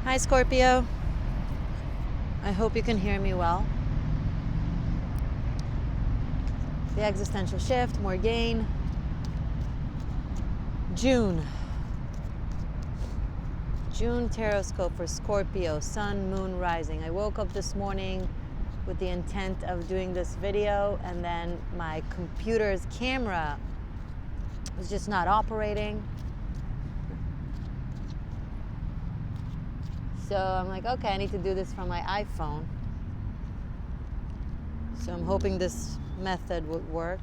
Hi Scorpio, I hope you can hear me well. The existential shift, more gain. June tarot scope for Scorpio, sun, moon, rising. I woke up this morning with the intent of doing this video, and then my computer's camera was just not operating. So I'm like, okay, I need to do this from my iPhone. So I'm hoping this method would work.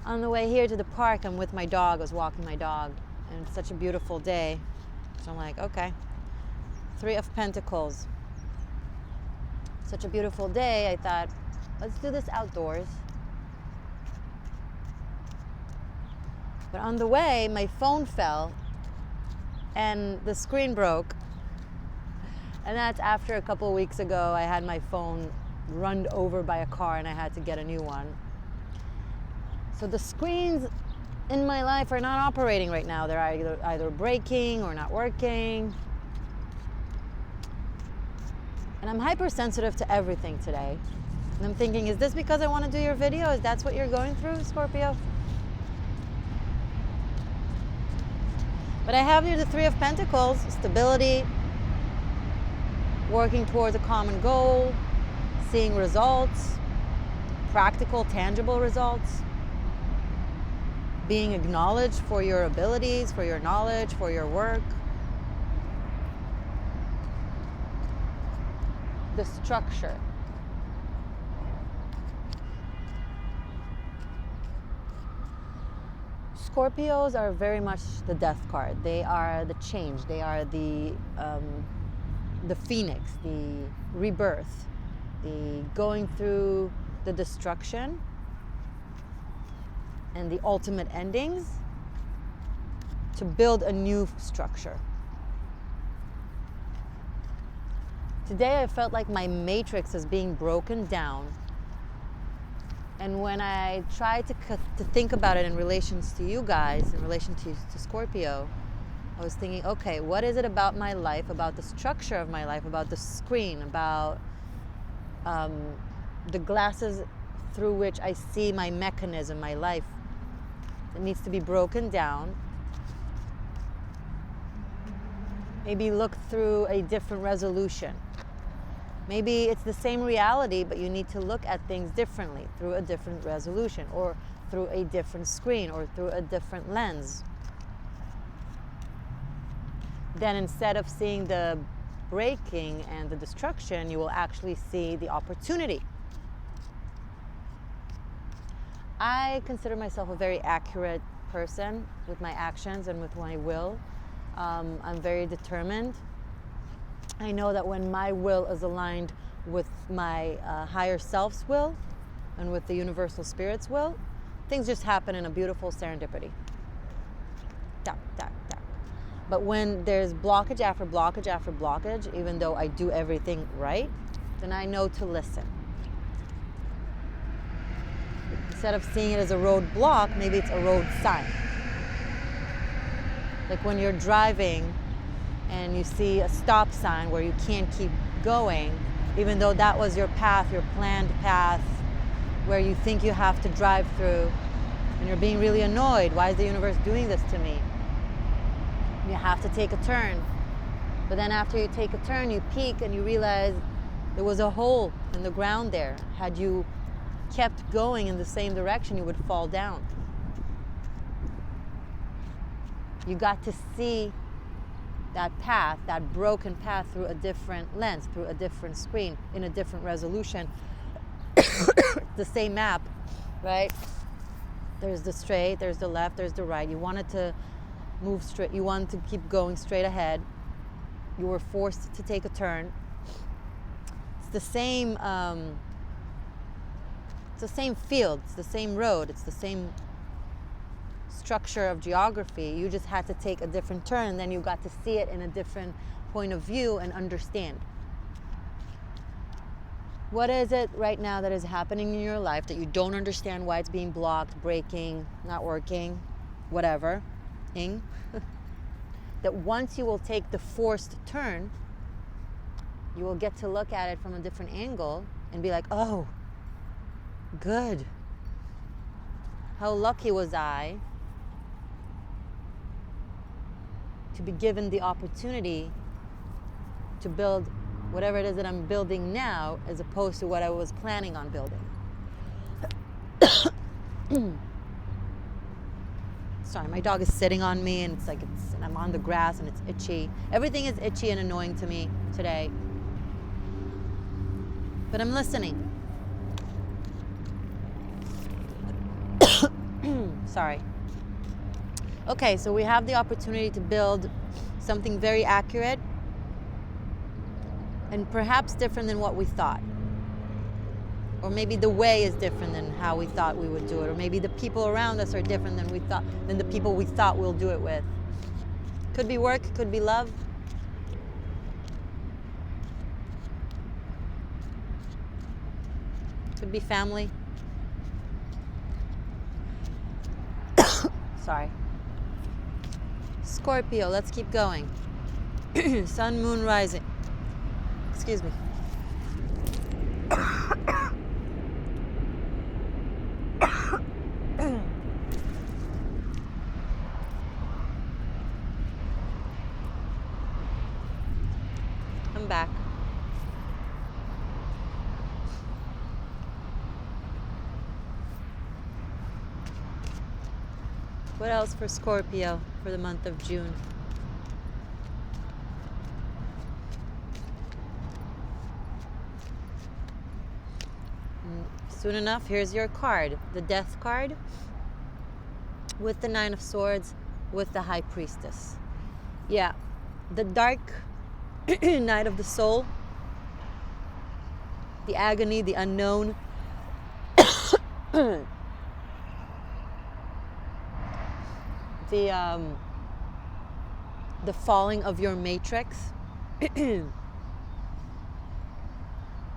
On the way here to the park, I'm with my dog. I was walking my dog, and it's such a beautiful day. So I'm like, okay, 3 of Pentacles. Such a beautiful day. I thought, let's do this outdoors. But on the way, my phone fell and the screen broke. And that's after a couple of weeks ago, I had my phone run over by a car and I had to get a new one. So the screens in my life are not operating right now. They're either breaking or not working. And I'm hypersensitive to everything today. And I'm thinking, is this because I want to do your video? Is that what you're going through, Scorpio? But I have here the 3 of Pentacles, stability, working towards a common goal, seeing results, practical, tangible results, being acknowledged for your abilities, for your knowledge, for your work. The structure. Scorpios are very much the death card. They are the change. They are the phoenix, the rebirth, the going through the destruction and the ultimate endings to build a new structure. Today I felt like my matrix is being broken down. And when I tried to think about it in relation to you guys, in relation to Scorpio, I was thinking, okay, what is it about my life, about the structure of my life, about the screen, about the glasses through which I see my mechanism, my life? It needs to be broken down. Maybe look through a different resolution. Maybe it's the same reality, but you need to look at things differently through a different resolution or through a different screen or through a different lens. Then instead of seeing the breaking and the destruction, you will actually see the opportunity. I consider myself a very accurate person with my actions and with my will. I'm very determined. I know that when my will is aligned with my higher self's will and with the universal spirit's will, things just happen in a beautiful serendipity. Tap, tap, tap. But when there's blockage after blockage after blockage, even though I do everything right, then I know to listen. Instead of seeing it as a roadblock, maybe it's a road sign. Like when you're driving and you see a stop sign where you can't keep going, even though that was your path, your planned path, where you think you have to drive through, and you're being really annoyed. Why is the universe doing this to me? You have to take a turn. But then after you take a turn, you peek and you realize there was a hole in the ground there. Had you kept going in the same direction, you would fall down. You got to see that path, that broken path, through a different lens, through a different screen, in a different resolution. The same map, right? There's the straight, there's the left, there's the right. You wanted to move straight, you wanted to keep going straight ahead. You were forced to take a turn. It's the same field, it's the same road, it's the same structure of geography. You just had to take a different turn, and then you got to see it in a different point of view and understand. What is it right now that is happening in your life that you don't understand why it's being blocked, breaking, not working? whatever, ing, that once you will take the forced turn, you will get to look at it from a different angle and be like, oh, good. How lucky was I to be given the opportunity to build whatever it is that I'm building now, as opposed to what I was planning on building. Sorry, my dog is sitting on me, and and I'm on the grass and it's itchy. Everything is itchy and annoying to me today. But I'm listening. Sorry. Okay, so we have the opportunity to build something very accurate and perhaps different than what we thought. Or maybe the way is different than how we thought we would do it. Or maybe the people around us are different than the people we thought we'll do it with. Could be work, could be love. Could be family. Sorry. Scorpio, let's keep going. Sun, moon, rising. Excuse me. I'm back. What else for Scorpio for the month of June? Soon enough, here's your card, the Death card, with the Nine of Swords, with the High Priestess. Yeah, the dark night of the soul, the agony, the unknown, the falling of your matrix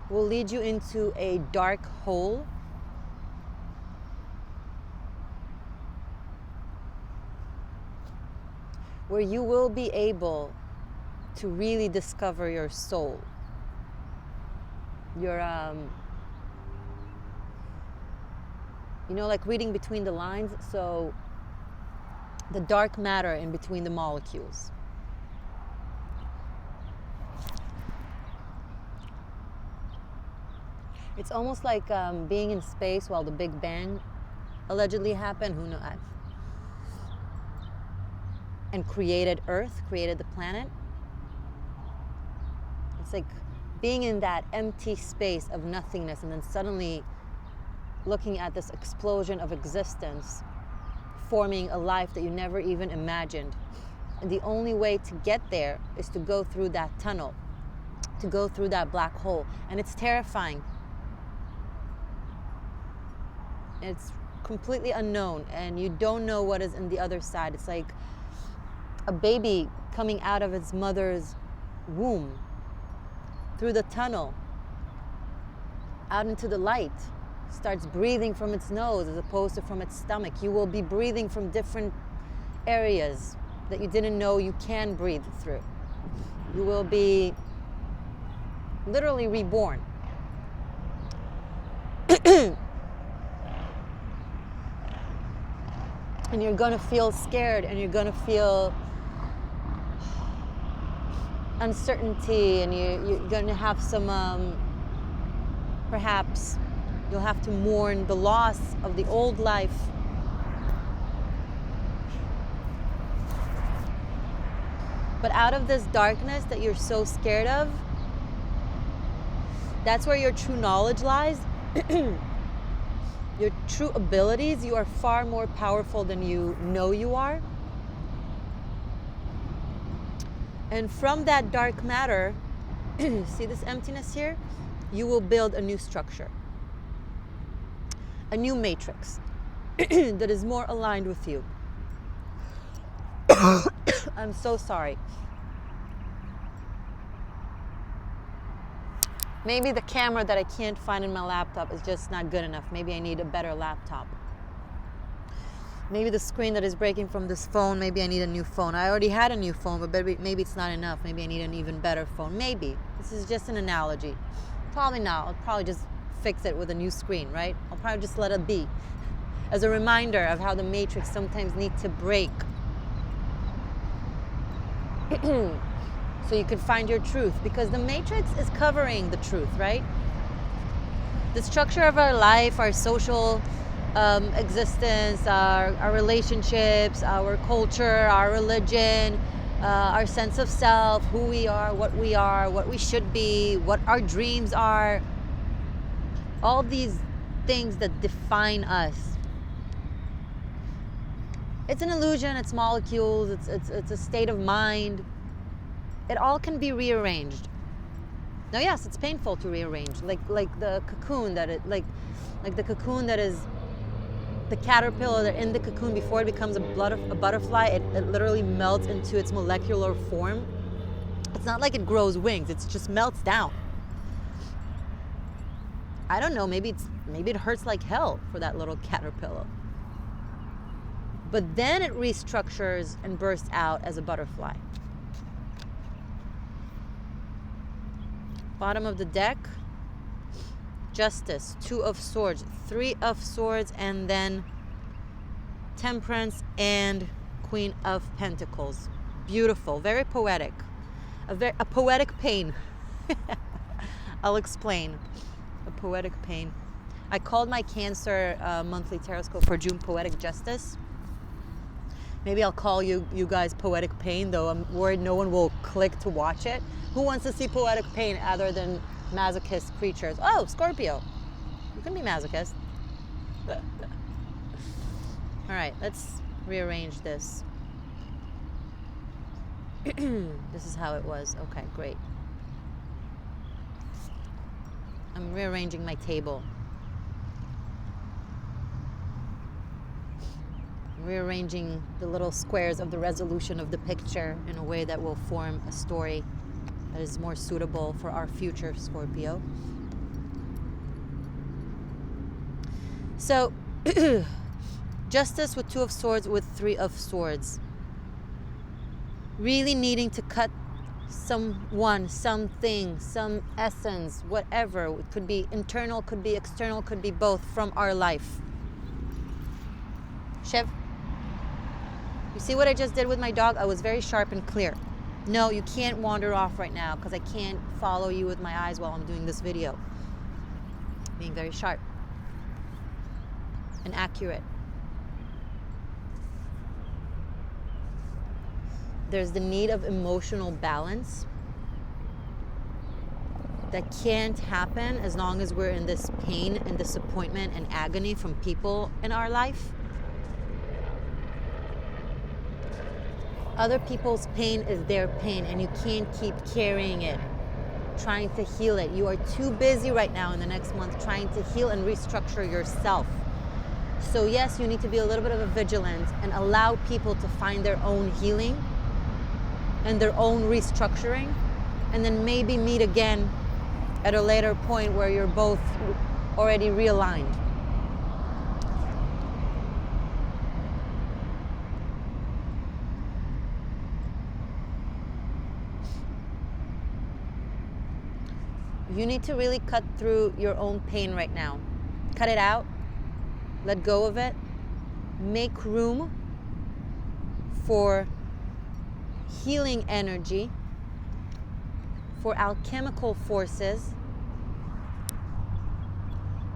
will lead you into a dark hole where you will be able to really discover your soul, your like reading between the lines, so the dark matter in between the molecules. It's almost like being in space while the Big Bang allegedly happened, who knows, and created Earth, created the planet. It's like being in that empty space of nothingness and then suddenly looking at this explosion of existence, forming a life that you never even imagined. And the only way to get there is to go through that tunnel, to go through that black hole. And it's terrifying. It's completely unknown, and you don't know what is in the other side. It's like a baby coming out of its mother's womb, through the tunnel, out into the light, starts breathing from its nose as opposed to from its stomach. You will be breathing from different areas that you didn't know you can breathe through. You will be literally reborn. And you're going to feel scared, and you're going to feel uncertainty, and you're going to have some, perhaps you'll have to mourn the loss of the old life. But out of this darkness that you're so scared of, that's where your true knowledge lies. Your true abilities. You are far more powerful than you know you are. And from that dark matter, see this emptiness here? You will build a new structure, a new matrix that is more aligned with you. I'm so sorry. Maybe the camera that I can't find in my laptop is just not good enough. Maybe I need a better laptop. Maybe the screen that is breaking from this phone, maybe I need a new phone. I already had a new phone, but maybe it's not enough. Maybe I need an even better phone. Maybe. This is just an analogy. Probably not. I'll probably just fix it with a new screen, right? I'll probably just let it be. As a reminder of how the matrix sometimes needs to break. So you can find your truth. Because the matrix is covering the truth, right? The structure of our life, our social existence, our relationships, our culture, our religion, our sense of self, who we are, what we should be, what our dreams are. All these things that define us. It's an illusion, it's molecules, it's a state of mind. It all can be rearranged. Now, yes, it's painful to rearrange, like the cocoon like the cocoon that is the caterpillar that in the cocoon before it becomes a butterfly. It literally melts into its molecular form. It's not like it grows wings; it just melts down. I don't know. Maybe it hurts like hell for that little caterpillar. But then it restructures and bursts out as a butterfly. Bottom of the deck, Justice, 2 of Swords, 3 of Swords, and then Temperance and Queen of Pentacles. Beautiful, very poetic. A poetic pain. I'll explain. A poetic pain. I called my Cancer monthly tarot for June Poetic Justice. Maybe I'll call you guys Poetic Pain, though I'm worried no one will click to watch it. Who wants to see poetic pain other than masochist creatures? Oh, Scorpio. You can be masochist. All right, let's rearrange this. This is how it was. Okay, great. I'm rearranging my table. Rearranging the little squares of the resolution of the picture in a way that will form a story that is more suitable for our future, Scorpio. So, Justice with 2 of Swords with 3 of Swords. Really needing to cut someone, something, some essence, whatever. It could be internal, could be external, could be both from our life. Shiv? You see what I just did with my dog? I was very sharp and clear. No, you can't wander off right now because I can't follow you with my eyes while I'm doing this video. Being very sharp and accurate. There's the need of emotional balance that can't happen as long as we're in this pain and disappointment and agony from people in our life. Other people's pain is their pain, and you can't keep carrying it, trying to heal it. You are too busy right now in the next month trying to heal and restructure yourself. So yes, you need to be a little bit of a vigilant and allow people to find their own healing and their own restructuring, and then maybe meet again at a later point where you're both already realigned. You need to really cut through your own pain right now. Cut it out. Let go of it. Make room for healing energy, for alchemical forces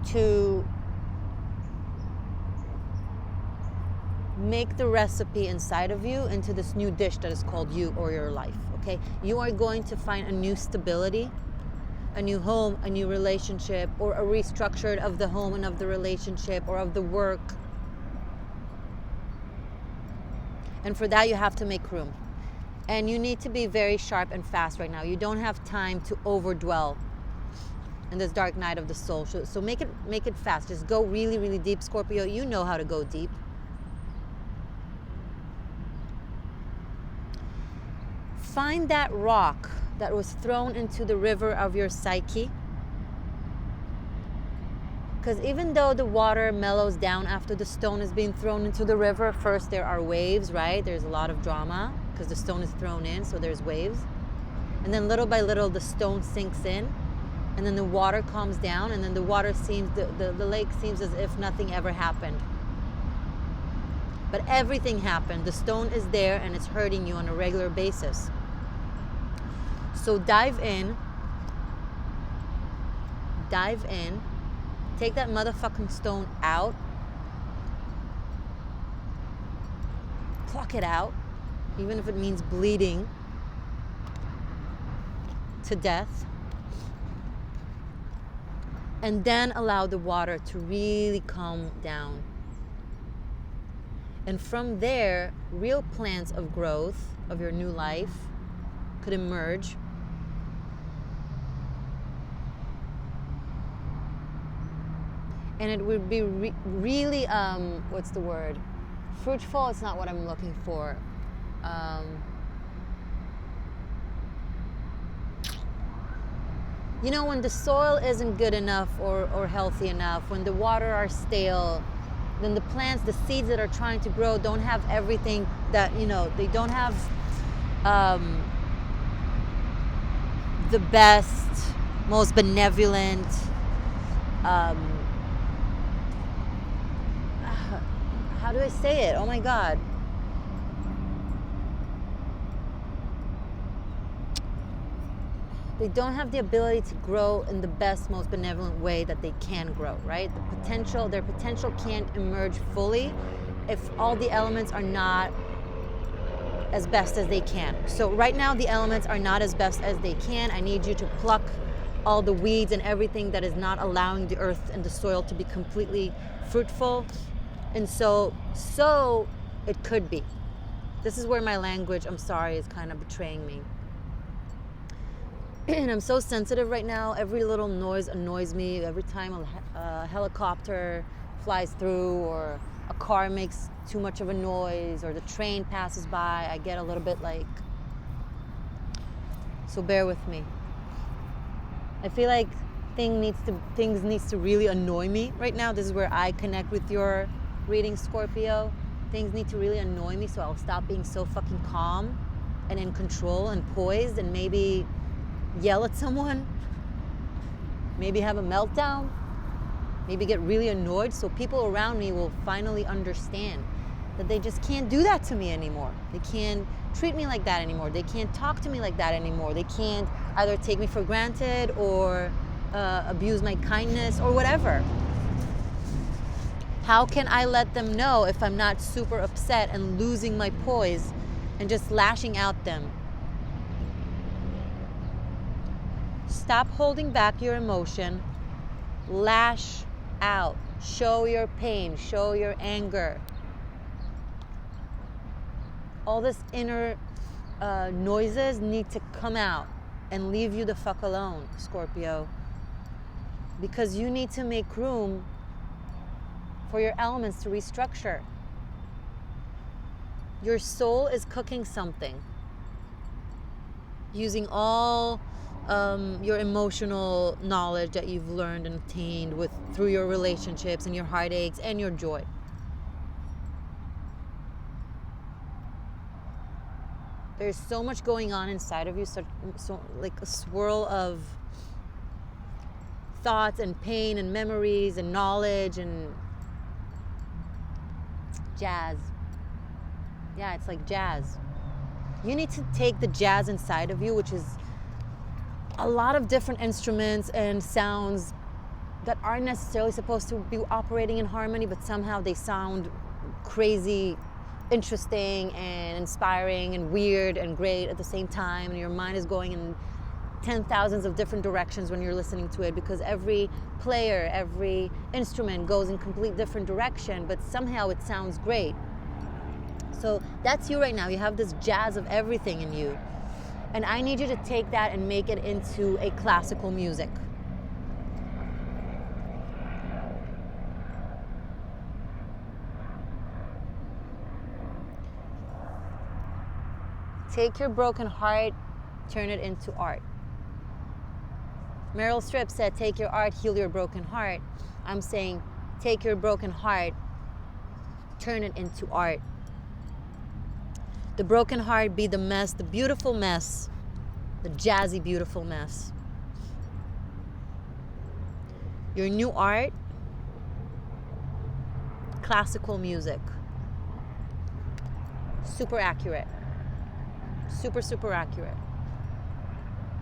to make the recipe inside of you into this new dish that is called you or your life, okay? You are going to find a new stability, a new home, a new relationship, or a restructured of the home and of the relationship or of the work. And for that, you have to make room. And you need to be very sharp and fast right now. You don't have time to overdwell in this dark night of the soul. So make it fast. Just go really, really deep, Scorpio. You know how to go deep. Find that rock that was thrown into the river of your psyche Because even though the water mellows down after the stone is being thrown into the river, first there are waves, right? There's a lot of drama because the stone is thrown in, so there's waves. And then little by little, the stone sinks in, and then the water calms down, and then the water seems, the lake seems as if nothing ever happened. But everything happened. The stone is there, and it's hurting you on a regular basis. So dive in, take that motherfucking stone out, pluck it out, even if it means bleeding to death, and then allow the water to really calm down. And from there, real plants of growth of your new life could emerge. And it would be really, what's the word? Fruitful, it's not what I'm looking for. You know, when the soil isn't good enough or healthy enough, when the water are stale, then the plants, the seeds that are trying to grow don't have everything that, you know, they don't have the best, most benevolent, how do I say it? Oh my God. They don't have the ability to grow in the best, most benevolent way that they can grow, right? Their potential can't emerge fully if all the elements are not as best as they can. So right now the elements are not as best as they can. I need you to pluck all the weeds and everything that is not allowing the earth and the soil to be completely fruitful. And so it could be. This is where my language, I'm sorry, is kind of betraying me. And I'm so sensitive right now. Every little noise annoys me. Every time a helicopter flies through, or a car makes too much of a noise, or the train passes by, I get a little bit like, so bear with me. I feel like things needs to really annoy me right now. This is where I connect with your reading, Scorpio. Things need to really annoy me so I'll stop being so fucking calm and in control and poised, and maybe yell at someone, maybe have a meltdown, maybe get really annoyed, so people around me will finally understand that they just can't do that to me anymore. They can't treat me like that anymore. They can't talk to me like that anymore. They can't either take me for granted or abuse my kindness or whatever. How can I let them know if I'm not super upset and losing my poise and just lashing out them? Stop holding back your emotion. Lash out. Show your pain. Show your anger. All this inner noises need to come out and leave you the fuck alone, Scorpio. Because you need to make room for your elements to restructure. Your soul is cooking something. Using all your emotional knowledge that you've learned and attained through your relationships and your heartaches and your joy. There's so much going on inside of you, so like a swirl of thoughts and pain and memories and knowledge and jazz. Yeah, it's like jazz. You need to take the jazz inside of you, which is a lot of different instruments and sounds that aren't necessarily supposed to be operating in harmony, but somehow they sound crazy, interesting and inspiring and weird and great at the same time, and your mind is going in 10,000s of different directions when you're listening to it, because every player, every instrument goes in complete different direction, but somehow it sounds great. So that's you right now. You have this jazz of everything in you. And I need you to take that and make it into a classical music. Take your broken heart, turn it into art. Meryl Streep said, take your art, heal your broken heart. I'm saying, take your broken heart, turn it into art. The broken heart be the mess, the beautiful mess, the jazzy, beautiful mess. Your new art, classical music. Super accurate. Super, super accurate.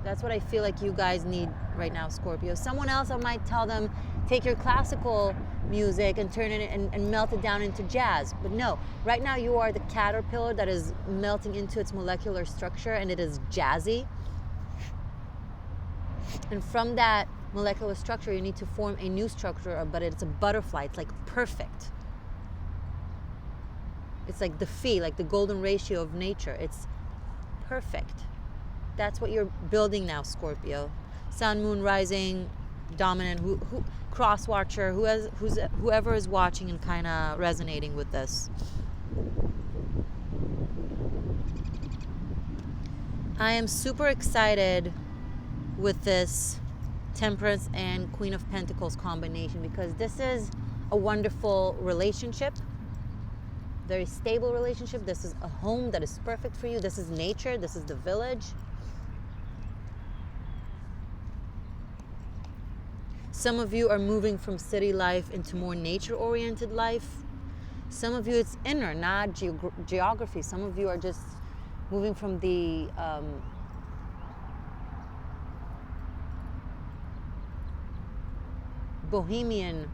That's what I feel like you guys need right now, Scorpio. Someone else, I might tell them, take your classical music and turn it and melt it down into jazz. But no, right now you are the caterpillar that is melting into its molecular structure, and it is jazzy. And from that molecular structure, you need to form a new structure, but it's a butterfly. It's like perfect. It's like the phi, like the golden ratio of nature. It's perfect. That's what you're building now, Scorpio. Sun, moon, rising, dominant, who cross watcher, whoever is watching and kind of resonating with this. I am super excited with this Temperance and Queen of Pentacles combination, because this is a wonderful relationship, very stable relationship. This is a home that is perfect for you. This is nature. This is the village. Some of you are moving from city life into more nature-oriented life. Some of you, it's inner, not geography. Some of you are just moving from the bohemian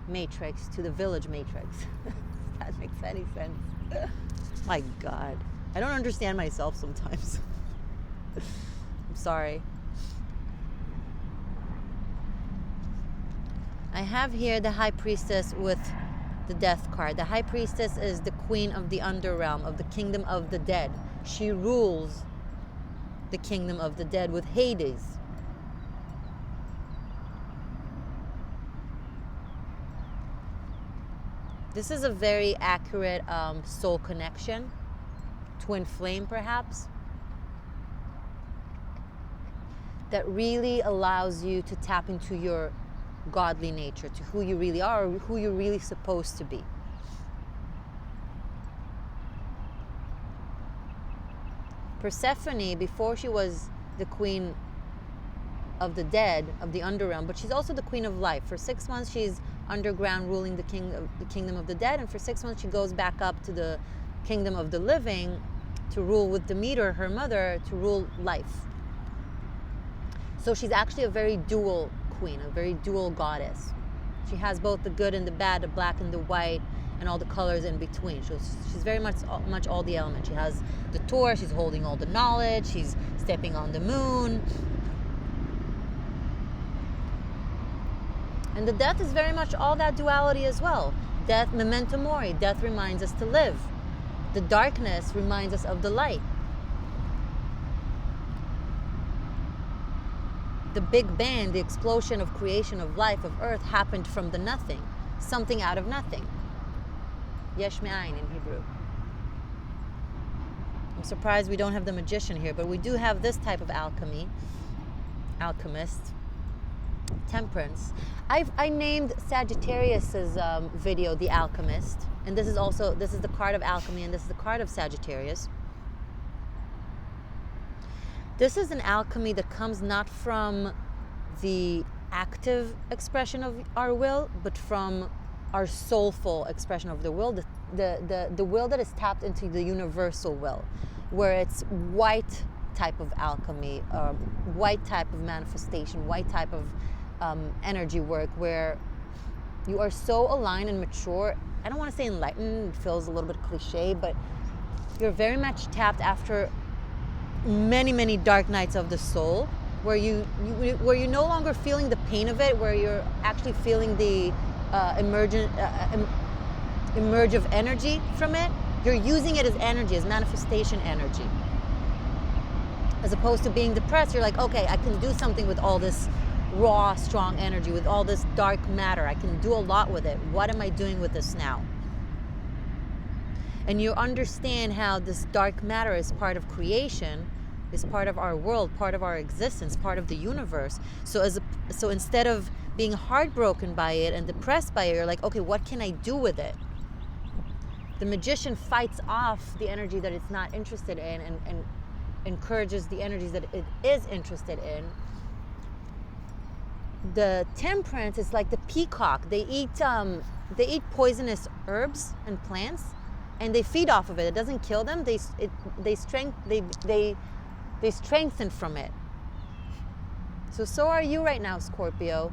matrix to the village matrix. If that makes any sense. My God. I don't understand myself sometimes. I'm sorry. I have here the High Priestess with the Death card. The High Priestess is the queen of the underrealm, of the kingdom of the dead. She rules the kingdom of the dead with Hades. This is a very accurate soul connection. Twin flame, perhaps. That really allows you to tap into your godly nature, to who you really are, or who you're really supposed to be. Persephone, before she was the queen of the dead, of the underrealm, but she's also the queen of life. For 6 months she's underground ruling the kingdom of the dead, and for 6 months she goes back up to the kingdom of the living to rule with Demeter, her mother, to rule life. So she's actually a very dual queen, a very dual goddess. She has both the good and the bad, the black and the white, and all the colors in between. She's very much all the elements. She has the Torah, she's holding all the knowledge, she's stepping on the moon. And the death is very much all that duality as well. Death, memento mori. Death reminds us to live. The darkness reminds us of the light. The Big Bang, the explosion of creation of life, of earth, happened from the nothing. Something out of nothing. Yesh me'ayin in Hebrew. I'm surprised we don't have the magician here, but we do have this type of alchemy. Alchemist. Temperance. I named Sagittarius's video The Alchemist, and this is the card of alchemy, and this is the card of Sagittarius. This is an alchemy that comes not from the active expression of our will, but from our soulful expression of the will, the will that is tapped into the universal will, where it's white type of alchemy, white type of manifestation, white type of energy work, where you are so aligned and mature. I don't want to say enlightened, it feels a little bit cliche, but you're very much tapped after many, many dark nights of the soul, where you're no longer feeling the pain of it, where you're actually feeling the emerge of energy from it. You're using it as energy, as manifestation energy. As opposed to being depressed, you're like, okay, I can do something with all this raw, strong energy, with all this dark matter. I can do a lot with it. What am I doing with this now? And you understand how this dark matter is part of creation, is part of our world, part of our existence, part of the universe. So instead of being heartbroken by it and depressed by it, you're like, okay, what can I do with it? The magician fights off the energy that it's not interested in and encourages the energies that it is interested in. The temperance is like the peacock. They eat poisonous herbs and plants, and they feed off of it. It doesn't kill them. They strengthen from it. So are you right now, Scorpio.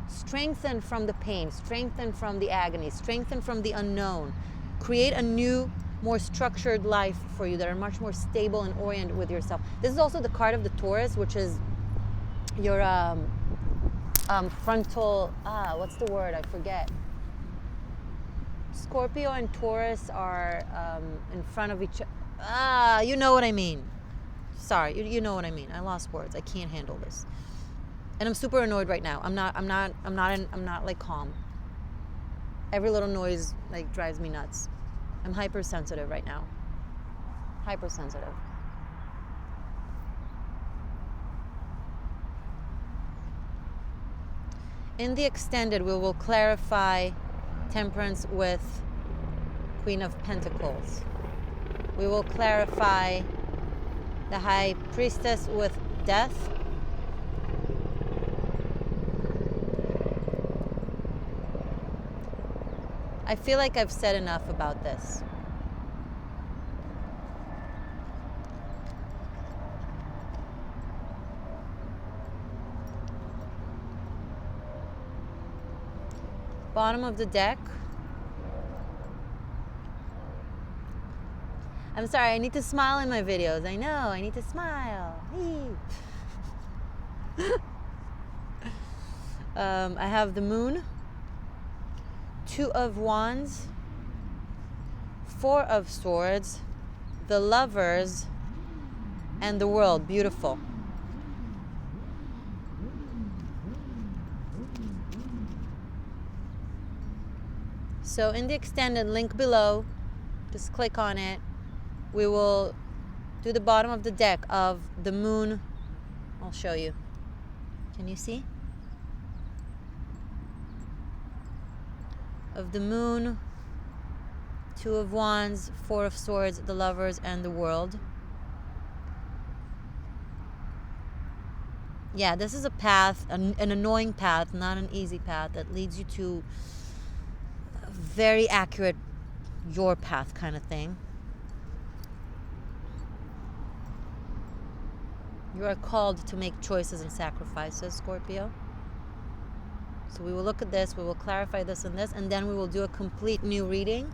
Strengthen from the pain, strengthen from the agony, strengthen from the unknown. Create a new, more structured life for you that are much more stable and oriented with yourself. This is also the card of the Taurus, which is your frontal, what's the word? I forget. Scorpio and Taurus are in front of each other. You know what I mean. Sorry, you know what I mean. I lost words. I can't handle this. And I'm super annoyed right now. I'm not like calm. Every little noise like drives me nuts. I'm hypersensitive right now. Hypersensitive. In the extended, we will clarify temperance with Queen of Pentacles. We will clarify the High Priestess with death. I feel like I've said enough about this. Bottom of the deck. I'm sorry, I need to smile in my videos. I know, I need to smile. I have the Moon, Two of Wands, Four of Swords, the Lovers, and the World. Beautiful. So in the extended, link below, just click on it. We will do the bottom of the deck of the Moon. I'll show you. Can you see? Of the Moon, Two of Wands, Four of Swords, the Lovers, and the World. Yeah, this is a path, an annoying path, not an easy path that leads you to a very accurate your path kind of thing. You are called to make choices and sacrifices, Scorpio. So we will look at this, we will clarify this and this, and then we will do a complete new reading,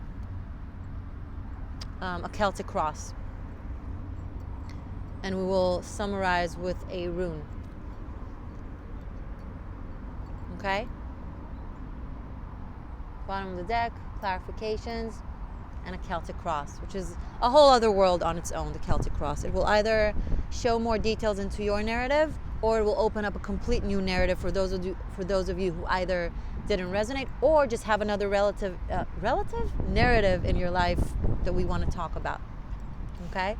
a Celtic cross. And we will summarize with a rune. Okay? Bottom of the deck, clarifications, and a Celtic cross, which is a whole other world on its own, the Celtic cross. It will either show more details into your narrative, or it will open up a complete new narrative for those of you who either didn't resonate or just have another relative narrative in your life that we want to talk about. Okay?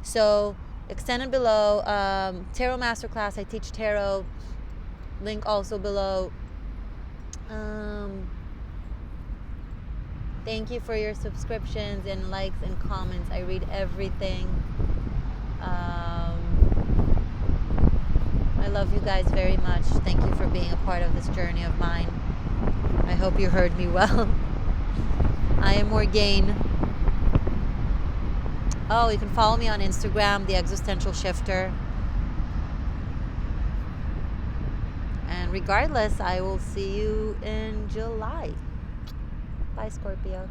So extended below, tarot masterclass. I teach tarot. Link also below. Thank you for your subscriptions and likes and comments. I read everything. I love you guys very much. Thank you for being a part of this journey of mine. I hope you heard me well. I am Morgane. Oh, you can follow me on Instagram, The Existential Shifter. And regardless, I will see you in July. Bye, Scorpio.